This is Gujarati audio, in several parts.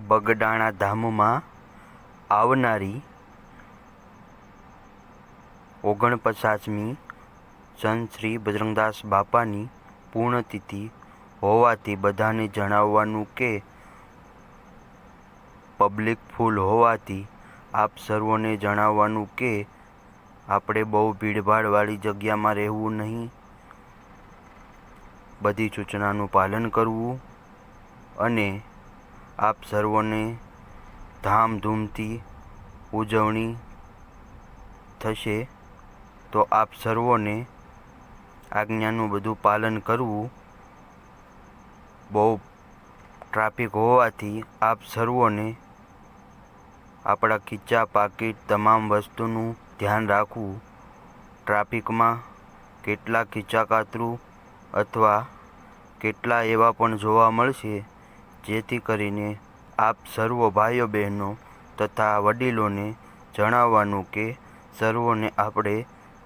બગડાણા ધામમાં આવનારી 49મી સંત શ્રી બજરંગદાસ બાપાની પૂર્ણતિથિ હોવાથી બધાને જણાવવાનું કે પબ્લિક ફૂલ હોવાથી આપ સર્વોને જણાવવાનું કે આપણે બહુ ભીડભાડવાળી જગ્યામાં રહેવું નહીં, બધી સૂચનાનું પાલન કરવું અને આપ સર્વોને ધામધૂમથી ઉજવણી થશે તો આપ સર્વોને આજ્ઞાનું બધું પાલન કરવું. બહુ ટ્રાફિક હોવાથી આપ સર્વોને આપણા ખીચા પાકીટ તમામ વસ્તુનું ધ્યાન રાખવું. ટ્રાફિકમાં કેટલા ખીચાકાતરું અથવા કેટલા એવા પણ જોવા મળશે, જેથી કરીને આપ સર્વ ભાઈઓ બહેનો તથા વડીલોને જણાવવાનું કે સર્વોને આપણે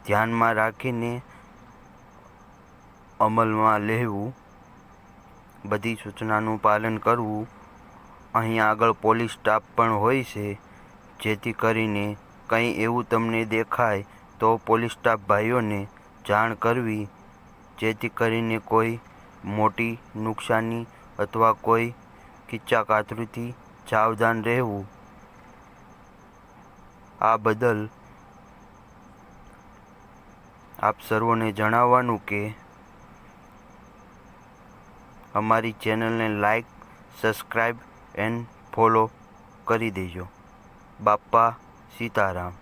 ધ્યાનમાં રાખીને અમલમાં લેવું, બધી સૂચનાનું પાલન કરવું. અહીં આગળ પોલીસ સ્ટાફ પણ હોય છે, જેથી કરીને કંઈ એવું તમને દેખાય તો પોલીસ સ્ટાફ ભાઈઓને જાણ કરવી, જેથી કરીને કોઈ મોટી નુકસાની અથવા કોઈ ખીચાકાતરીથી સાવધાન રહેવું. આ બદલ આપ સર્વોને જણાવવાનું કે અમારી ચેનલને લાઈક, સબસ્ક્રાઈબ એન્ડ ફોલો કરી દેજો. બાપા સીતારામ.